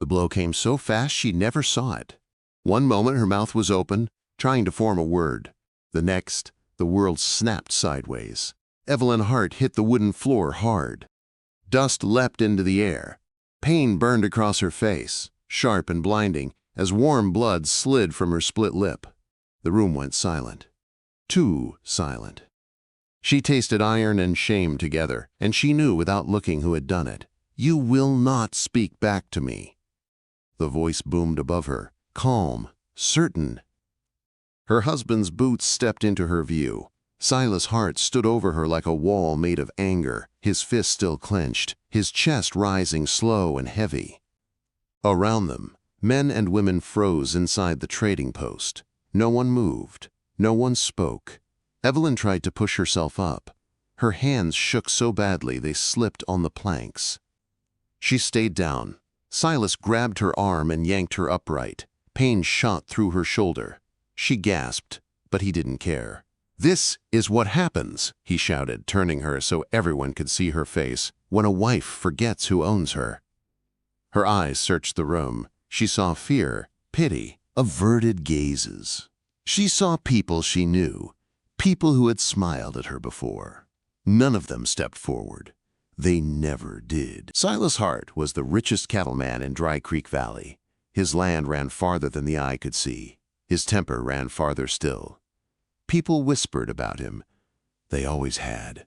The blow came so fast she never saw it. One moment her mouth was open, trying to form a word. The next, the world snapped sideways. Evelyn Hart hit the wooden floor hard. Dust leapt into the air. Pain burned across her face, sharp and blinding, as warm blood slid from her split lip. The room went silent. Too silent. She tasted iron and shame together, and she knew without looking who had done it. "You will not speak back to me." The voice boomed above her, calm, certain. Her husband's boots stepped into her view. Silas Hart stood over her like a wall made of anger, his fist still clenched, his chest rising slow and heavy. Around them, men and women froze inside the trading post. No one moved. No one spoke. Evelyn tried to push herself up. Her hands shook so badly they slipped on the planks. She stayed down. Silas grabbed her arm and yanked her upright. Pain shot through her shoulder. She gasped, but he didn't care. "This is what happens," he shouted, turning her so everyone could see her face, "when a wife forgets who owns her." Her eyes searched the room. She saw fear, pity, averted gazes. She saw people she knew, people who had smiled at her before. None of them stepped forward. They never did. Silas Hart was the richest cattleman in Dry Creek Valley. His land ran farther than the eye could see. His temper ran farther still. People whispered about him. They always had.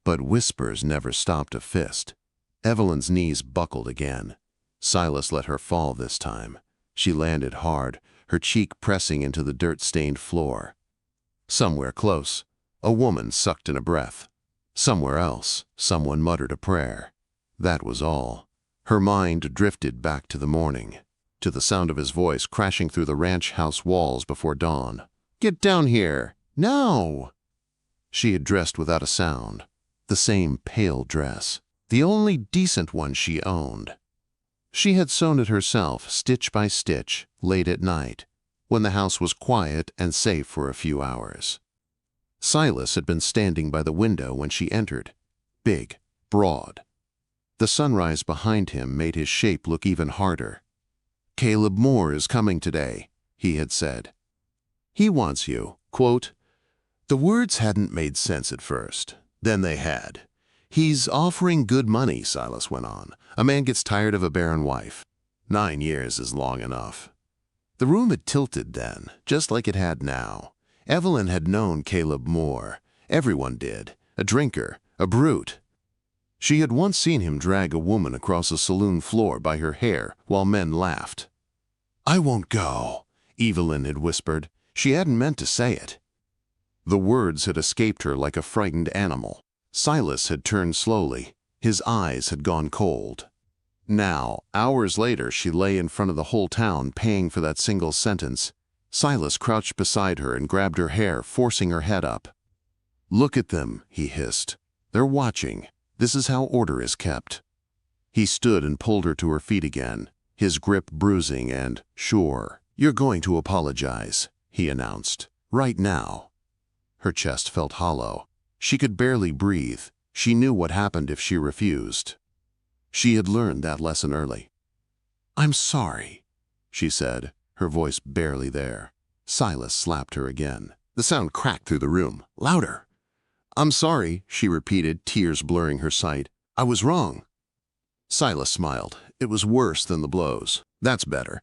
But whispers never stopped a fist. Evelyn's knees buckled again. Silas let her fall this time. She landed hard, her cheek pressing into the dirt-stained floor. Somewhere close, a woman sucked in a breath. Somewhere else, someone muttered a prayer. That was all. Her mind drifted back to the morning, to the sound of his voice crashing through the ranch house walls before dawn. "Get down here! Now!" She had dressed without a sound. The same pale dress. The only decent one she owned. She had sewn it herself, stitch by stitch, late at night, when the house was quiet and safe for a few hours. Silas had been standing by the window when she entered, big, broad. The sunrise behind him made his shape look even harder. "Caleb Moore is coming today," he had said. "He wants you," quote. The words hadn't made sense at first. Then they had. "He's offering good money," Silas went on. "A man gets tired of a barren wife. 9 years is long enough." The room had tilted then, just like it had now. Evelyn had known Caleb Moore. Everyone did. A drinker, a brute. She had once seen him drag a woman across a saloon floor by her hair while men laughed. "I won't go," Evelyn had whispered. She hadn't meant to say it. The words had escaped her like a frightened animal. Silas had turned slowly. His eyes had gone cold. Now, hours later, she lay in front of the whole town paying for that single sentence. Silas crouched beside her and grabbed her hair, forcing her head up. "Look at them," he hissed. "They're watching. This is how order is kept." He stood and pulled her to her feet again, his grip bruising and, "Sure, you're going to apologize," he announced. "Right now." Her chest felt hollow. She could barely breathe. She knew what happened if she refused. She had learned that lesson early. "I'm sorry," she said, her voice barely there. Silas slapped her again. The sound cracked through the room, louder. "I'm sorry," she repeated, tears blurring her sight. "I was wrong." Silas smiled. It was worse than the blows. "That's better."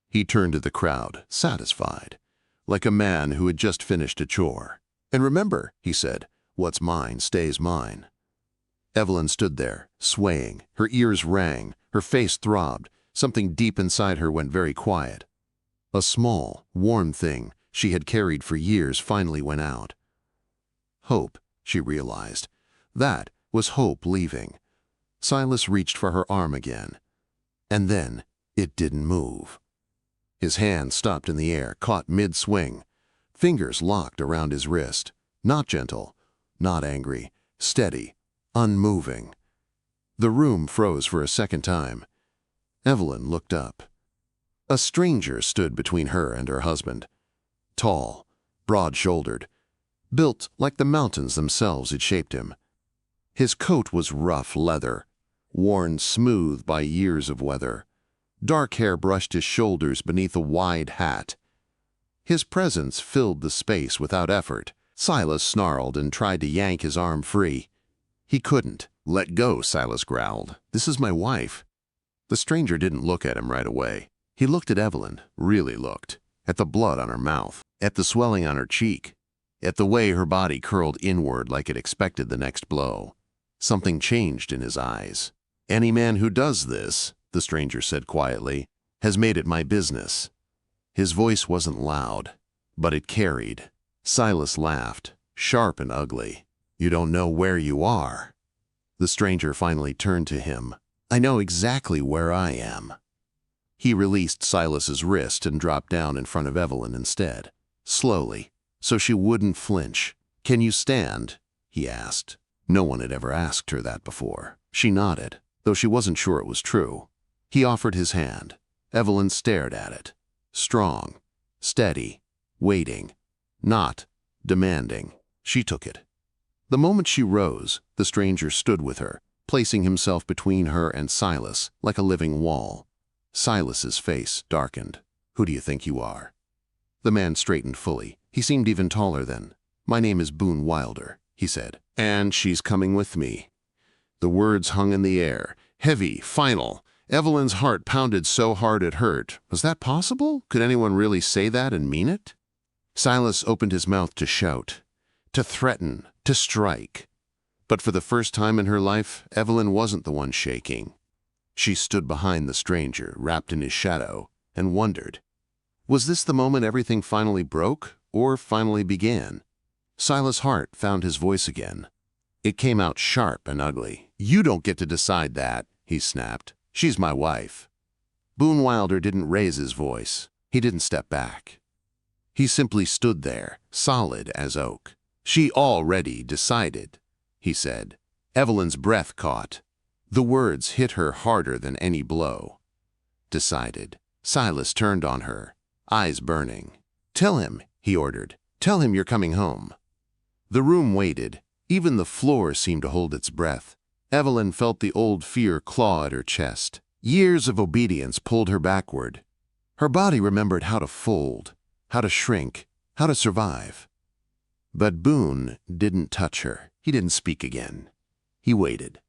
He turned to the crowd, satisfied, like a man who had just finished a chore. "And remember," he said, "what's mine stays mine." Evelyn stood there, swaying. Her ears rang. Her face throbbed. Something deep inside her went very quiet. A small, warm thing she had carried for years finally went out. Hope, she realized. That was hope leaving. Silas reached for her arm again. And then it didn't move. His hand stopped in the air, caught mid-swing. Fingers locked around his wrist. Not gentle, not angry, steady, unmoving. The room froze for a second time. Evelyn looked up. A stranger stood between her and her husband. Tall, broad-shouldered, built like the mountains themselves had shaped him. His coat was rough leather, worn smooth by years of weather. Dark hair brushed his shoulders beneath a wide hat. His presence filled the space without effort. Silas snarled and tried to yank his arm free. He couldn't. "Let go," Silas growled. "This is my wife." The stranger didn't look at him right away. He looked at Evelyn, really looked, at the blood on her mouth, at the swelling on her cheek, at the way her body curled inward like it expected the next blow. Something changed in his eyes. "Any man who does this," the stranger said quietly, "has made it my business." His voice wasn't loud, but it carried. Silas laughed, sharp and ugly. "You don't know where you are." The stranger finally turned to him. "I know exactly where I am." He released Silas's wrist and dropped down in front of Evelyn instead, slowly, so she wouldn't flinch. "Can you stand?" he asked. No one had ever asked her that before. She nodded, though she wasn't sure it was true. He offered his hand. Evelyn stared at it. Strong, steady, waiting, not demanding. She took it. The moment she rose, the stranger stood with her, placing himself between her and Silas like a living wall. Silas's face darkened. "Who do you think you are?" The man straightened fully. He seemed even taller then. "My name is Boone Wilder," he said. "And she's coming with me." The words hung in the air, heavy, final. Evelyn's heart pounded so hard it hurt. Was that possible? Could anyone really say that and mean it? Silas opened his mouth to shout, to threaten, to strike. But for the first time in her life, Evelyn wasn't the one shaking. She stood behind the stranger, wrapped in his shadow, and wondered. Was this the moment everything finally broke, or finally began? Silas' heart found his voice again. It came out sharp and ugly. "You don't get to decide that," he snapped. "She's my wife." Boone Wilder didn't raise his voice. He didn't step back. He simply stood there, solid as oak. "She already decided," he said. Evelyn's breath caught. The words hit her harder than any blow. Decided. Silas turned on her, eyes burning. "Tell him," he ordered. "Tell him you're coming home." The room waited. Even the floor seemed to hold its breath. Evelyn felt the old fear claw at her chest. Years of obedience pulled her backward. Her body remembered how to fold, how to shrink, how to survive. But Boone didn't touch her. He didn't speak again. He waited.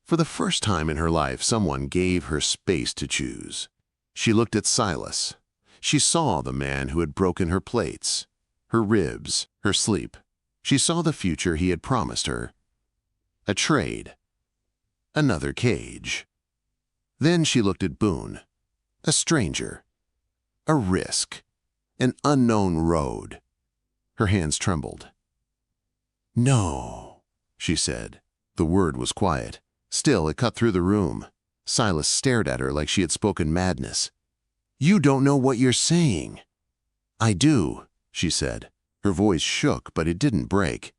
For the first time in her life, someone gave her space to choose. She looked at Silas. She saw the man who had broken her plates, her ribs, her sleep. She saw the future he had promised her. A trade. Another cage. Then she looked at Boone. A stranger. A risk. An unknown road. Her hands trembled. "No," she said. The word was quiet. Still, it cut through the room. Silas stared at her like she had spoken madness. "You don't know what you're saying." "I do," she said. Her voice shook, but it didn't break.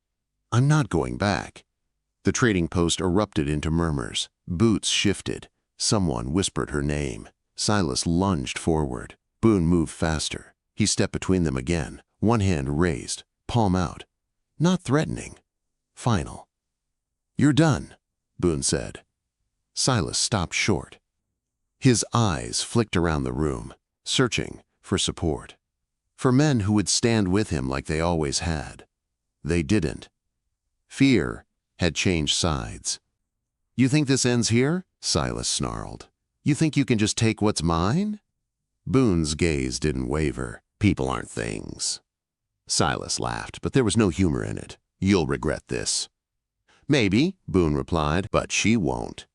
"I'm not going back." The trading post erupted into murmurs. Boots shifted. Someone whispered her name. Silas lunged forward. Boone moved faster. He stepped between them again, one hand raised, palm out. Not threatening. Final. "You're done," Boone said. Silas stopped short. His eyes flicked around the room, searching for support. For men who would stand with him like they always had. They didn't. Fear had changed sides. "You think this ends here?" Silas snarled. "You think you can just take what's mine?" Boone's gaze didn't waver. "People aren't things." Silas laughed, but there was no humor in it. "You'll regret this." "Maybe," Boone replied, "but she won't."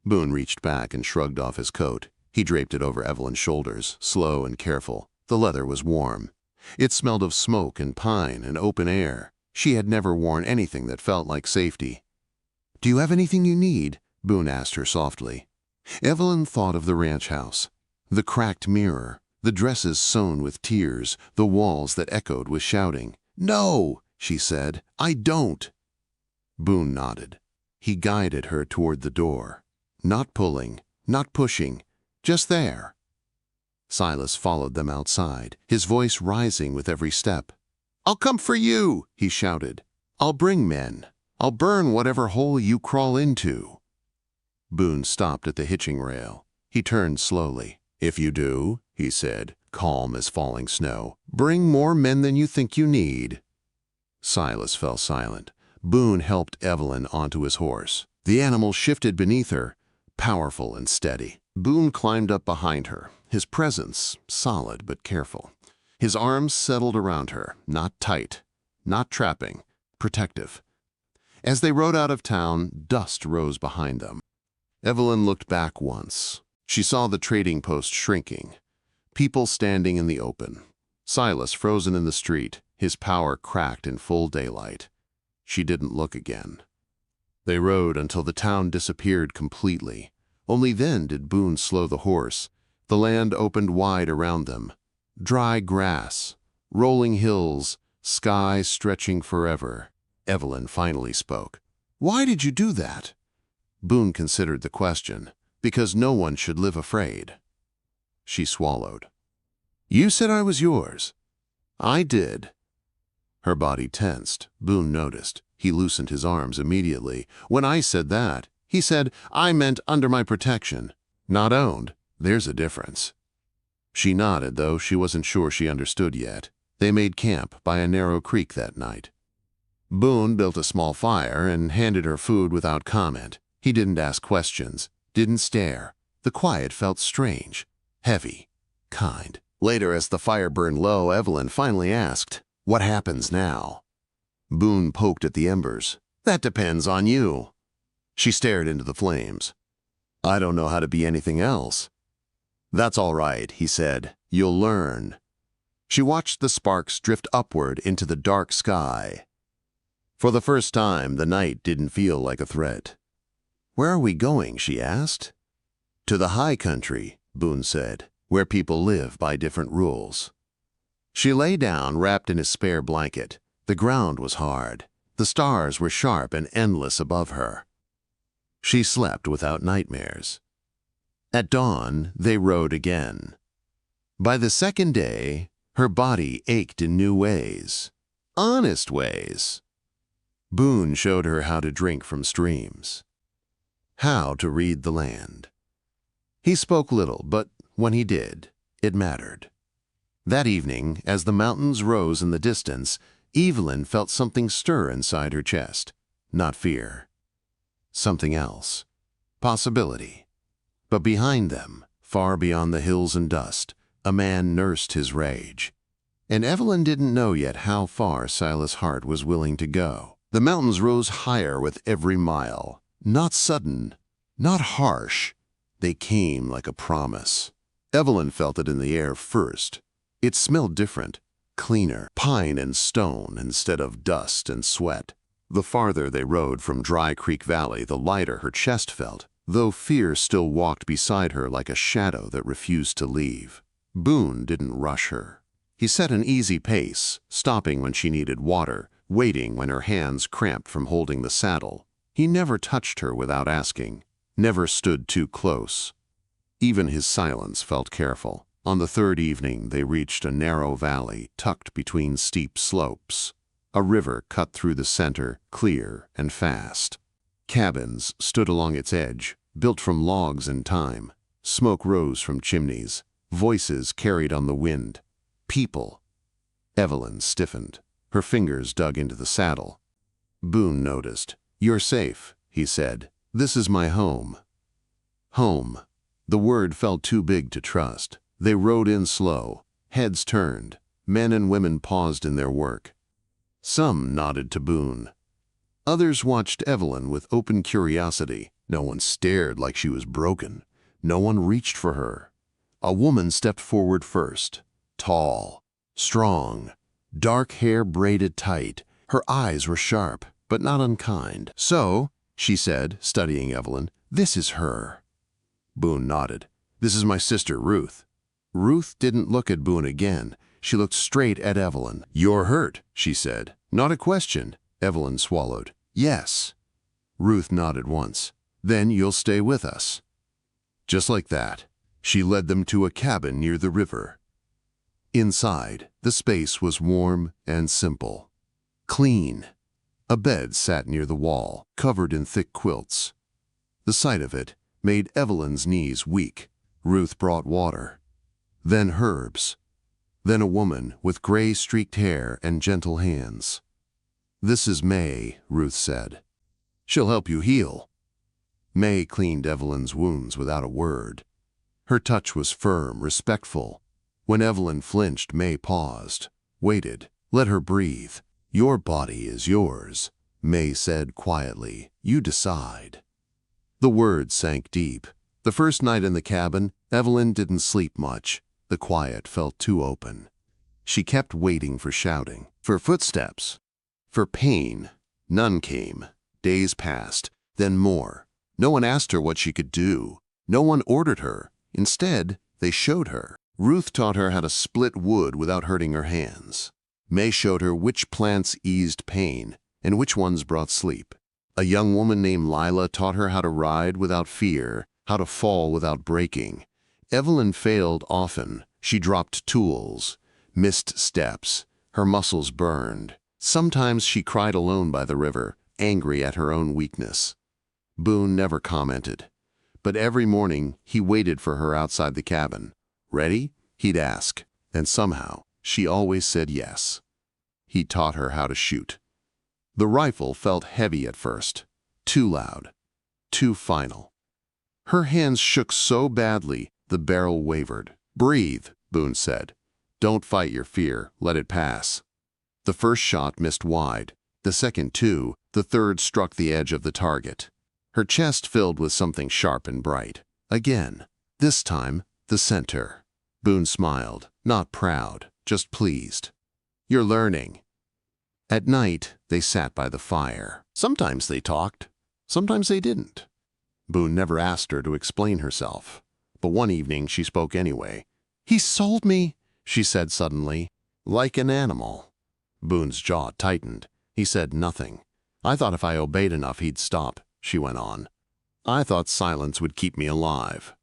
Boone reached back and shrugged off his coat. He draped it over Evelyn's shoulders, slow and careful. The leather was warm. It smelled of smoke and pine and open air. She had never worn anything that felt like safety. "Do you have anything you need?" Boone asked her softly. Evelyn thought of the ranch house. The cracked mirror, the dresses sewn with tears, the walls that echoed with shouting. "No," she said, "I don't." Boone nodded. He guided her toward the door. Not pulling, not pushing, just there. Silas followed them outside, his voice rising with every step. "I'll come for you," he shouted. "I'll bring men. I'll burn whatever hole you crawl into." Boone stopped at the hitching rail. He turned slowly. "If you do," he said, calm as falling snow, "bring more men than you think you need." Silas fell silent. Boone helped Evelyn onto his horse. The animal shifted beneath her, powerful and steady. Boone climbed up behind her, his presence solid but careful. His arms settled around her, not tight, not trapping, protective. As they rode out of town, dust rose behind them. Evelyn looked back once. She saw the trading post shrinking, people standing in the open. Silas frozen in the street, his power cracked in full daylight. She didn't look again. They rode until the town disappeared completely. Only then did Boone slow the horse. The land opened wide around them. Dry grass, rolling hills, sky stretching forever. Evelyn finally spoke. "Why did you do that?" Boone considered the question. "Because no one should live afraid." She swallowed. "You said I was yours." "I did." Her body tensed. Boone noticed. He loosened his arms immediately. "When I said that," he said, "I meant under my protection. Not owned. There's a difference." She nodded, though she wasn't sure she understood yet. They made camp by a narrow creek that night. Boone built a small fire and handed her food without comment. He didn't ask questions, didn't stare. The quiet felt strange, heavy, kind. Later, as the fire burned low, Evelyn finally asked, "What happens now?" Boone poked at the embers. "That depends on you." She stared into the flames. "I don't know how to be anything else." "That's all right," he said. "You'll learn." She watched the sparks drift upward into the dark sky. For the first time, the night didn't feel like a threat. "Where are we going?" she asked. "To the high country," Boone said, "where people live by different rules." She lay down, wrapped in a spare blanket. The ground was hard. The stars were sharp and endless above her. She slept without nightmares. At dawn, they rode again. By the second day, her body ached in new ways. Honest ways. Boone showed her how to drink from streams, how to read the land. He spoke little, but when he did, it mattered. That evening, as the mountains rose in the distance, Evelyn felt something stir inside her chest. Not fear. Something else. Possibility. But behind them, far beyond the hills and dust, a man nursed his rage. And Evelyn didn't know yet how far Silas' heart was willing to go. The mountains rose higher with every mile. Not sudden, not harsh. They came like a promise. Evelyn felt it in the air first. It smelled different, cleaner, pine and stone instead of dust and sweat. The farther they rode from Dry Creek Valley, the lighter her chest felt, though fear still walked beside her like a shadow that refused to leave. Boone didn't rush her. He set an easy pace, stopping when she needed water, waiting when her hands cramped from holding the saddle. He never touched her without asking, never stood too close. Even his silence felt careful. On the third evening, they reached a narrow valley tucked between steep slopes. A river cut through the center, clear and fast. Cabins stood along its edge, built from logs and time. Smoke rose from chimneys. Voices carried on the wind. People. Evelyn stiffened. Her fingers dug into the saddle. Boone noticed. "You're safe," he said. "This is my home." Home. The word felt too big to trust. They rode in slow. Heads turned. Men and women paused in their work. Some nodded to Boone. Others watched Evelyn with open curiosity. No one stared like she was broken. No one reached for her. A woman stepped forward first. Tall, strong, dark hair braided tight. Her eyes were sharp, but not unkind. "So," she said, studying Evelyn, "this is her." Boone nodded. "This is my sister, Ruth." Ruth didn't look at Boone again. She looked straight at Evelyn. "You're hurt," she said. "Not a question." Evelyn swallowed. "Yes." Ruth nodded once. "Then you'll stay with us." Just like that, she led them to a cabin near the river. Inside, the space was warm and simple. Clean. A bed sat near the wall, covered in thick quilts. The sight of it made Evelyn's knees weak. Ruth brought water, then herbs, then a woman with gray-streaked hair and gentle hands. "This is May," Ruth said. "She'll help you heal." May cleaned Evelyn's wounds without a word. Her touch was firm, respectful. When Evelyn flinched, May paused, waited, let her breathe. "Your body is yours," May said quietly. "You decide." The words sank deep. The first night in the cabin, Evelyn didn't sleep much. The quiet felt too open. She kept waiting for shouting, for footsteps, for pain. None came. Days passed, then more. No one asked her what she could do. No one ordered her. Instead, they showed her. Ruth taught her how to split wood without hurting her hands. May showed her which plants eased pain and which ones brought sleep. A young woman named Lila taught her how to ride without fear, how to fall without breaking. Evelyn failed often. She dropped tools, missed steps. Her muscles burned. Sometimes she cried alone by the river, angry at her own weakness. Boone never commented, but every morning he waited for her outside the cabin. "Ready?" he'd ask, and somehow she always said yes. He taught her how to shoot. The rifle felt heavy at first, too loud, too final. Her hands shook so badly the barrel wavered. "Breathe," Boone said. "Don't fight your fear, let it pass." The first shot missed wide, the second too, the third struck the edge of the target. Her chest filled with something sharp and bright. Again, this time, the center. Boone smiled, not proud, just pleased. "You're learning." At night, they sat by the fire. Sometimes they talked, sometimes they didn't. Boone never asked her to explain herself, but one evening she spoke anyway. "He sold me," she said suddenly, "like an animal." Boone's jaw tightened. He said nothing. "I thought if I obeyed enough he'd stop," she went on. "I thought silence would keep me alive."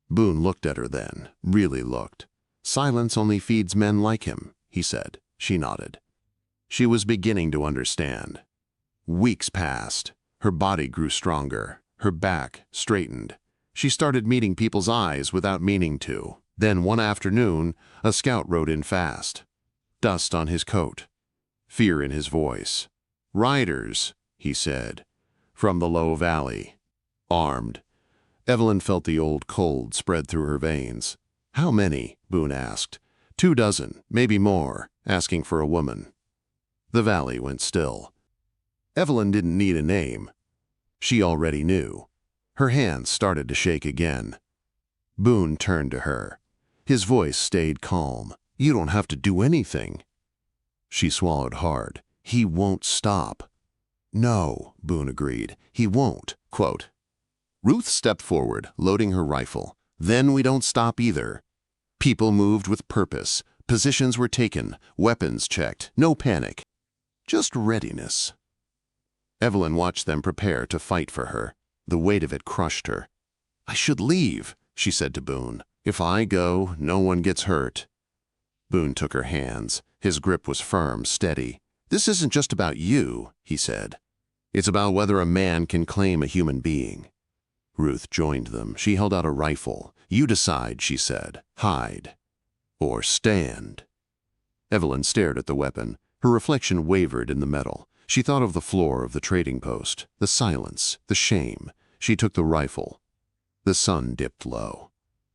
Boone looked at her then, really looked. "Silence only feeds men like him," he said. She nodded. She was beginning to understand. Weeks passed. Her body grew stronger. Her back straightened. She started meeting people's eyes without meaning to. Then one afternoon, a scout rode in fast. Dust on his coat. Fear in his voice. "Riders," he said, "from the low valley. Armed." Evelyn felt the old cold spread through her veins. "How many?" Boone asked. 2 dozen, maybe more, asking for a woman. The valley went still. Evelyn didn't need a name. She already knew. Her hands started to shake again. Boone turned to her. His voice stayed calm. "You don't have to do anything." She swallowed hard. "He won't stop." "No," Boone agreed. "He won't." Quote. Ruth stepped forward, loading her rifle. "Then we don't stop either." People moved with purpose. Positions were taken. Weapons checked. No panic. Just readiness. Evelyn watched them prepare to fight for her. The weight of it crushed her. "I should leave," she said to Boone. "If I go, no one gets hurt." Boone took her hands. His grip was firm, steady. "This isn't just about you," he said. "It's about whether a man can claim a human being." Ruth joined them. She held out a rifle. "You decide," she said. "Hide. Or stand." Evelyn stared at the weapon. Her reflection wavered in the metal. She thought of the floor of the trading post, the silence, the shame. She took the rifle. The sun dipped low.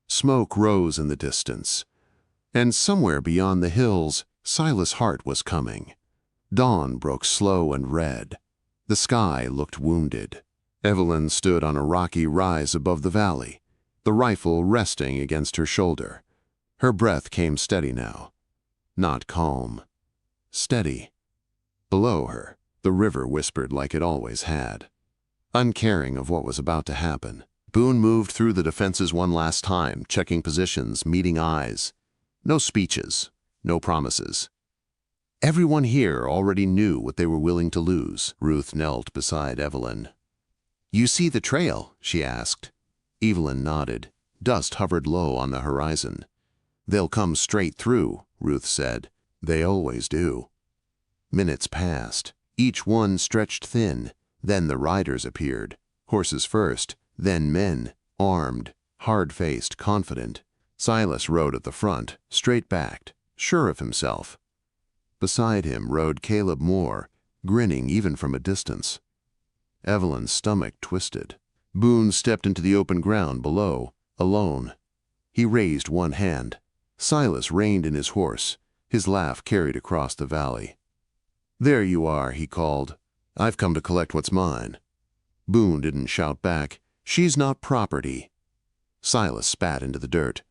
Smoke rose in the distance. And somewhere beyond the hills, Silas Hart was coming. Dawn broke slow and red. The sky looked wounded. Evelyn stood on a rocky rise above the valley, the rifle resting against her shoulder. Her breath came steady now. Not calm. Steady. Below her, the river whispered like it always had. Uncaring of what was about to happen, Boone moved through the defenses one last time, checking positions, meeting eyes. No speeches, no promises. Everyone here already knew what they were willing to lose. Ruth knelt beside Evelyn. "You see the trail?" she asked. Evelyn nodded. Dust hovered low on the horizon. "They'll come straight through," Ruth said. "They always do." Minutes passed. Each one stretched thin. Then the riders appeared. Horses first, then men, armed, hard-faced, confident. Silas rode at the front, straight-backed, sure of himself. Beside him rode Caleb Moore, grinning even from a distance. Evelyn's stomach twisted. Boone stepped into the open ground below, alone. He raised one hand. Silas reined in his horse. His laugh carried across the valley. "There you are," he called. "I've come to collect what's mine." Boone didn't shout back, "She's not property." Silas spat into the dirt.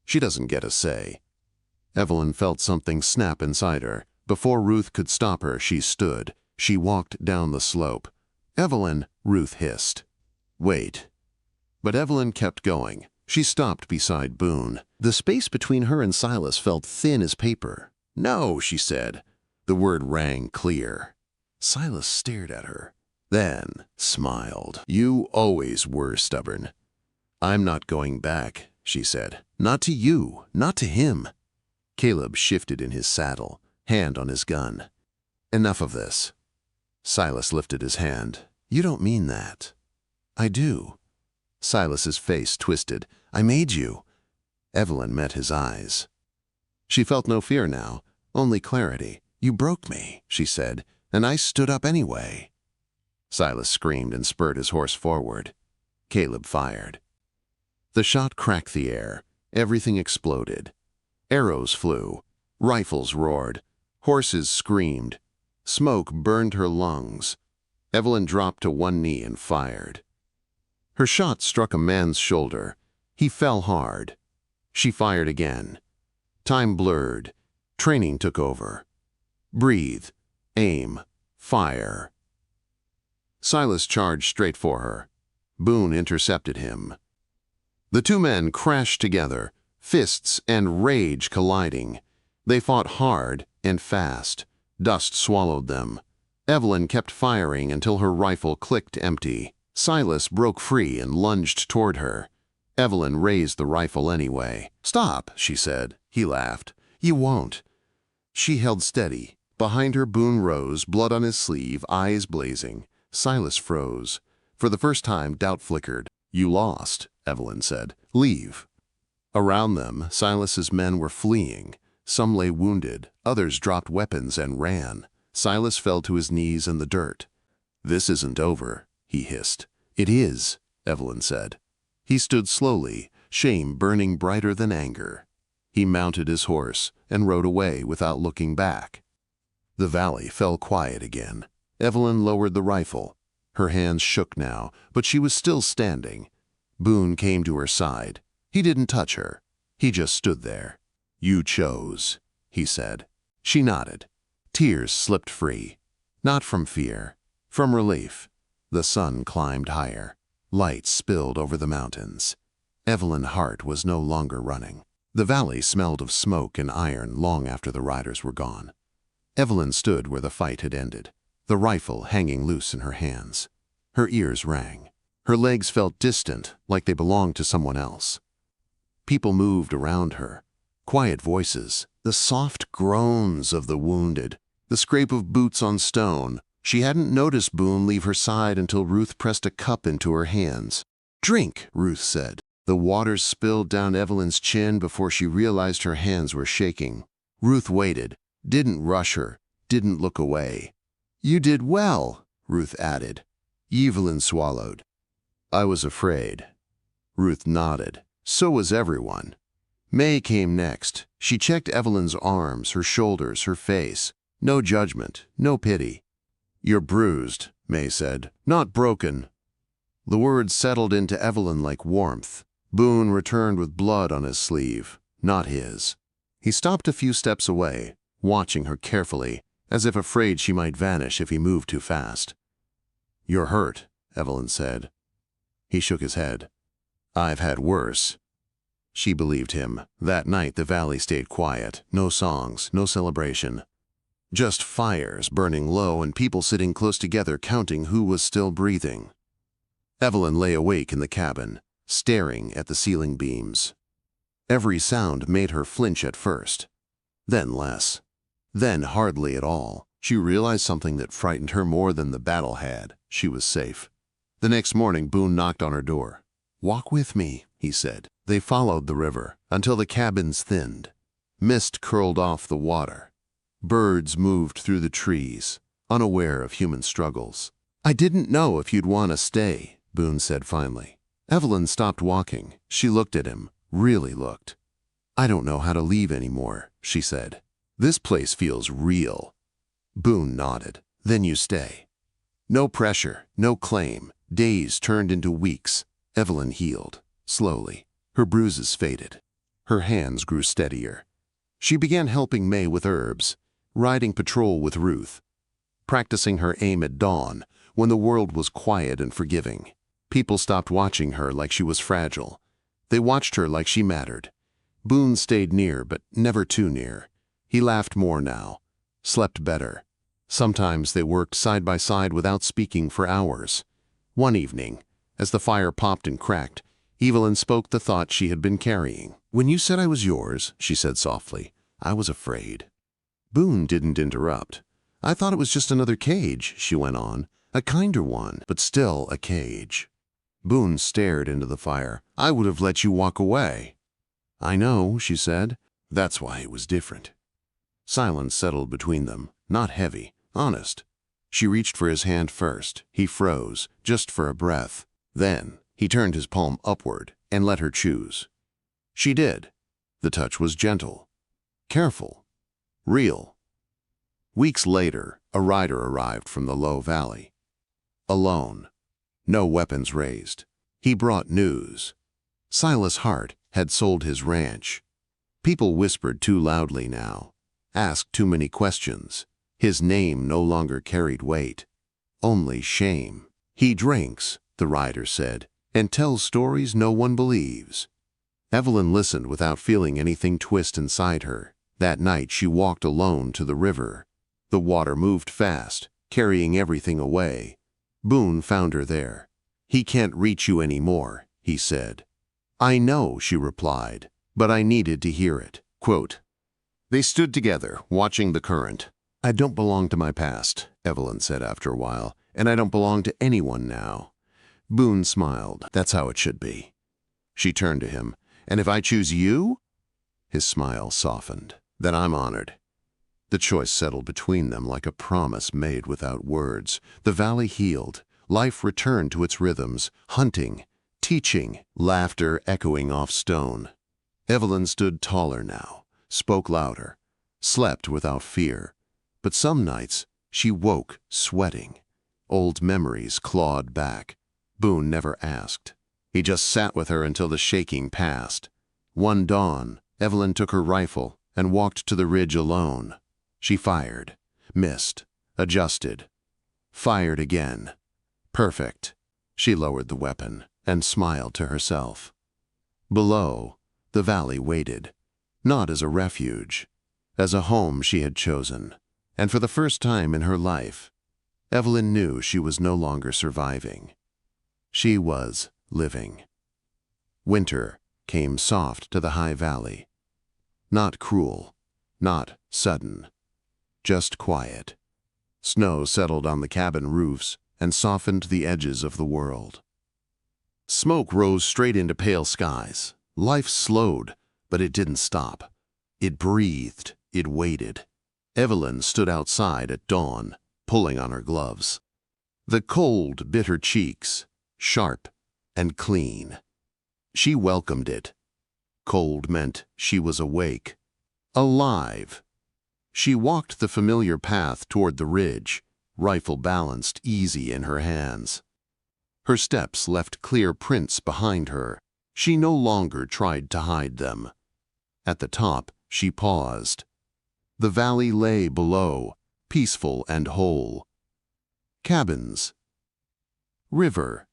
"She doesn't get a say." Evelyn felt something snap inside her. Before Ruth could stop her, she stood. She walked down the slope. "Evelyn," Ruth hissed. "Wait." But Evelyn kept going. She stopped beside Boone. The space between her and Silas felt thin as paper. "No," she said. The word rang clear. Silas stared at her, then smiled. "You always were stubborn." "I'm not going back," she said. "Not to you, not to him." Caleb shifted in his saddle, hand on his gun. "Enough of this." Silas lifted his hand. "You don't mean that." "I do." Silas's face twisted. "I made you." Evelyn met his eyes. She felt no fear now, only clarity. "You broke me," she said, "and I stood up anyway." Silas screamed and spurred his horse forward. Caleb fired. The shot cracked the air. Everything exploded. Arrows flew. Rifles roared. Horses screamed. Smoke burned her lungs. Evelyn dropped to one knee and fired. Her shot struck a man's shoulder. He fell hard. She fired again. Time blurred. Training took over. Breathe. Aim. Fire. Silas charged straight for her. Boone intercepted him. The two men crashed together, fists and rage colliding. They fought hard and fast. Dust swallowed them. Evelyn kept firing until her rifle clicked empty. Silas broke free and lunged toward her. Evelyn raised the rifle anyway. "Stop," she said. He laughed. "You won't." She held steady. Behind her, Boone rose, blood on his sleeve, eyes blazing. Silas froze. For the first time, doubt flickered. "You lost," Evelyn said. "Leave." Around them, Silas's men were fleeing. Some lay wounded, others dropped weapons and ran. Silas fell to his knees in the dirt. "This isn't over," he hissed. "It is," Evelyn said. He stood slowly, shame burning brighter than anger. He mounted his horse and rode away without looking back. The valley fell quiet again. Evelyn lowered the rifle. Her hands shook now, but she was still standing. Boone came to her side. He didn't touch her. He just stood there. "You chose," he said. She nodded. Tears slipped free. Not from fear, from relief. The sun climbed higher. Light spilled over the mountains. Evelyn's heart was no longer running. The valley smelled of smoke and iron long after the riders were gone. Evelyn stood where the fight had ended, the rifle hanging loose in her hands. Her ears rang. Her legs felt distant, like they belonged to someone else. People moved around her. Quiet voices, the soft groans of the wounded, the scrape of boots on stone. She hadn't noticed Boone leave her side until Ruth pressed a cup into her hands. "Drink," Ruth said. The water spilled down Evelyn's chin before she realized her hands were shaking. Ruth waited, didn't rush her, didn't look away. "You did well," Ruth added. Evelyn swallowed. "I was afraid." Ruth nodded. So was everyone. May came next. She checked Evelyn's arms, her shoulders, her face. No judgment, no pity. "You're bruised," May said. "Not broken." The words settled into Evelyn like warmth. Boone returned with blood on his sleeve, not his. He stopped a few steps away, watching her carefully, as if afraid she might vanish if he moved too fast. "You're hurt," Evelyn said. He shook his head. "I've had worse." She believed him. That night the valley stayed quiet. No songs, no celebration. Just fires burning low and people sitting close together counting who was still breathing. Evelyn lay awake in the cabin, staring at the ceiling beams. Every sound made her flinch at first, then less, then hardly at all. She realized something that frightened her more than the battle had. She was safe. The next morning Boone knocked on her door. "Walk with me," he he said. They followed the river until the cabins thinned. Mist curled off the water. Birds moved through the trees, unaware of human struggles. "I didn't know if you'd want to stay," Boone said finally. Evelyn stopped walking. She looked at him, really looked. "I don't know how to leave anymore," she said. "This place feels real." Boone nodded. "Then you stay." No pressure, no claim. Days turned into weeks. Evelyn healed, slowly. Her bruises faded. Her hands grew steadier. She began helping May with herbs, riding patrol with Ruth, practicing her aim at dawn when the world was quiet and forgiving. People stopped watching her like she was fragile. They watched her like she mattered. Boone stayed near, but never too near. He laughed more now, slept better. Sometimes they worked side by side without speaking for hours. One evening, as the fire popped and cracked, Evelyn spoke the thought she had been carrying. "When you said I was yours," she said softly, "I was afraid." Boone didn't interrupt. "I thought it was just another cage," she went on. "A kinder one, but still a cage." Boone stared into the fire. "I would have let you walk away." "I know," she said. "That's why it was different." Silence settled between them, not heavy, honest. She reached for his hand first. He froze, just for a breath. Then he turned his palm upward and let her choose. She did. The touch was gentle, careful, real. Weeks later, a rider arrived from the low valley. Alone, no weapons raised. He brought news. Silas Hart had sold his ranch. People whispered too loudly now, asked too many questions. His name no longer carried weight, only shame. "He drinks," the rider said, "and tells stories no one believes." Evelyn listened without feeling anything twist inside her. That night she walked alone to the river. The water moved fast, carrying everything away. Boone found her there. "He can't reach you anymore," he said. "I know," she replied, "but I needed to hear it." Quote, they stood together, watching the current. "I don't belong to my past," Evelyn said after a while, "and I don't belong to anyone now." Boone smiled. "That's how it should be." She turned to him. "And if I choose you?" His smile softened. "Then I'm honored." The choice settled between them like a promise made without words. The valley healed. Life returned to its rhythms, hunting, teaching, laughter echoing off stone. Evelyn stood taller now, spoke louder, slept without fear. But some nights she woke sweating. Old memories clawed back. Boone never asked. He just sat with her until the shaking passed. One dawn, Evelyn took her rifle and walked to the ridge alone. She fired, missed, adjusted, fired again. Perfect. She lowered the weapon and smiled to herself. Below, the valley waited, not as a refuge, as a home she had chosen. And for the first time in her life, Evelyn knew she was no longer surviving. She was living. Winter came soft to the high valley. Not cruel, not sudden, just quiet. Snow settled on the cabin roofs and softened the edges of the world. Smoke rose straight into pale skies. Life slowed, but it didn't stop. It breathed, it waited. Evelyn stood outside at dawn, pulling on her gloves. The cold bit her cheeks, sharp and clean. She welcomed it. Cold meant she was awake, alive. She walked the familiar path toward the ridge, rifle balanced easy in her hands. Her steps left clear prints behind her. She no longer tried to hide them. At the top, she paused. The valley lay below, peaceful and whole. Cabins. River.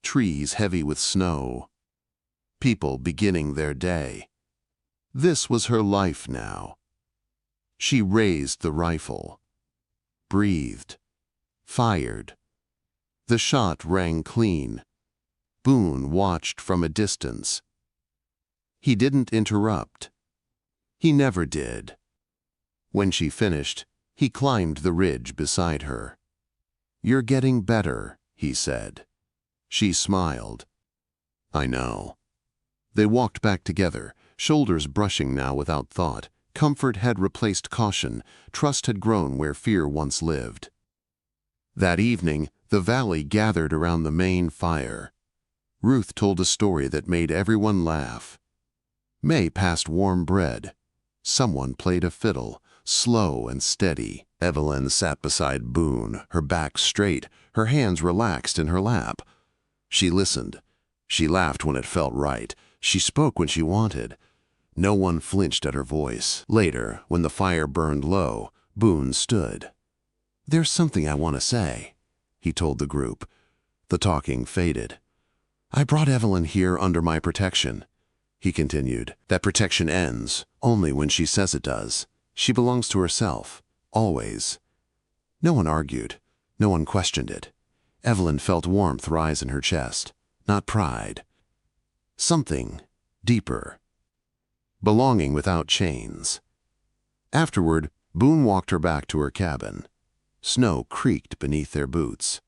Trees heavy with snow. People beginning their day. This was her life now. She raised the rifle. Breathed. Fired. The shot rang clean. Boone watched from a distance. He didn't interrupt. He never did. When she finished, he climbed the ridge beside her. "You're getting better," he said. She smiled. I know. They walked back together, shoulders brushing now without thought. Comfort had replaced caution. Trust had grown where fear once lived. That evening, the valley gathered around the main fire. Ruth told a story that made everyone laugh. May passed warm bread. Someone played a fiddle, slow and steady. Evelyn sat beside Boone, her back straight, her hands relaxed in her lap. She listened. She laughed when it felt right. She spoke when she wanted. No one flinched at her voice. Later, when the fire burned low, Boone stood. "There's something I want to say," he told the group. The talking faded. "I brought Evelyn here under my protection," he continued. "That protection ends only when she says it does. She belongs to herself, always." No one argued. No one questioned it. Evelyn felt warmth rise in her chest. Not pride. Something deeper. Belonging without chains. Afterward, Boone walked her back to her cabin. Snow creaked beneath their boots.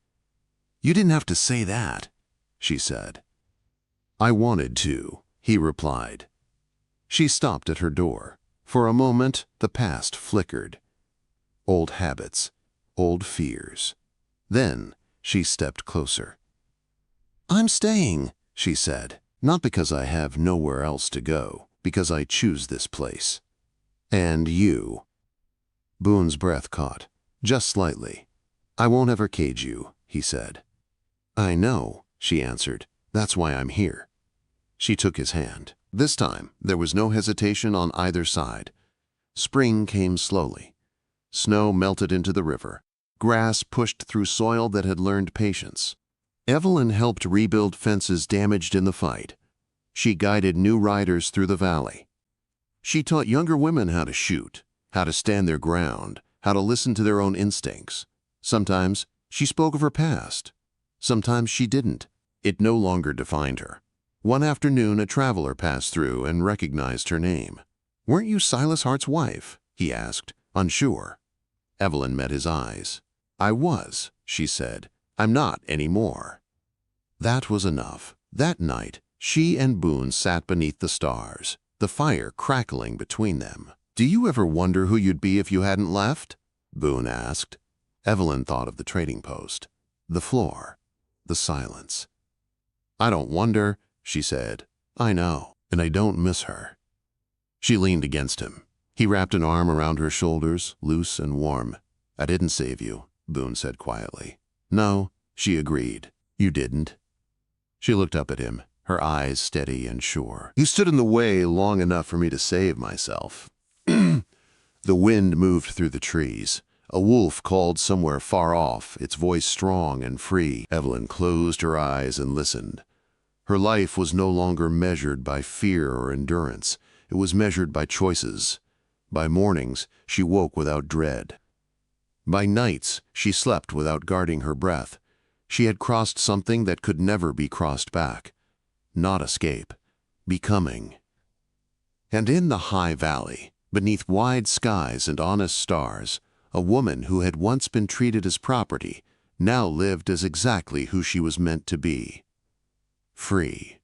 "You didn't have to say that," she said. "I wanted to," he replied. She stopped at her door. For a moment, the past flickered. Old habits, old fears. Then she stepped closer. "I'm staying," she said, "not because I have nowhere else to go, because I choose this place. And you." Boone's breath caught, just slightly. "I won't ever cage you," he said. "I know," she answered. "That's why I'm here." She took his hand. This time, there was no hesitation on either side. Spring came slowly. Snow melted into the river. Grass pushed through soil that had learned patience. Evelyn helped rebuild fences damaged in the fight. She guided new riders through the valley. She taught younger women how to shoot, how to stand their ground, how to listen to their own instincts. Sometimes she spoke of her past. Sometimes she didn't. It no longer defined her. One afternoon, a traveler passed through and recognized her name. "Weren't you Silas Hart's wife?" he asked, unsure. Evelyn met his eyes. "I was," she said. "I'm not anymore." That was enough. That night, she and Boone sat beneath the stars, the fire crackling between them. "Do you ever wonder who you'd be if you hadn't left?" Boone asked. Evelyn thought of the trading post, the floor, the silence. "I don't wonder," she said. "I know, and I don't miss her." She leaned against him. He wrapped an arm around her shoulders, loose and warm. "I didn't save you," Boone said quietly. "No," she agreed. "You didn't." She looked up at him, her eyes steady and sure. "You stood in the way long enough for me to save myself." The wind moved through the trees. A wolf called somewhere far off, its voice strong and free. Evelyn closed her eyes and listened. Her life was no longer measured by fear or endurance. It was measured by choices. By mornings, she woke without dread. By nights, she slept without guarding her breath. She had crossed something that could never be crossed back. Not escape. Becoming. And in the high valley, beneath wide skies and honest stars, a woman who had once been treated as property now lived as exactly who she was meant to be. Free.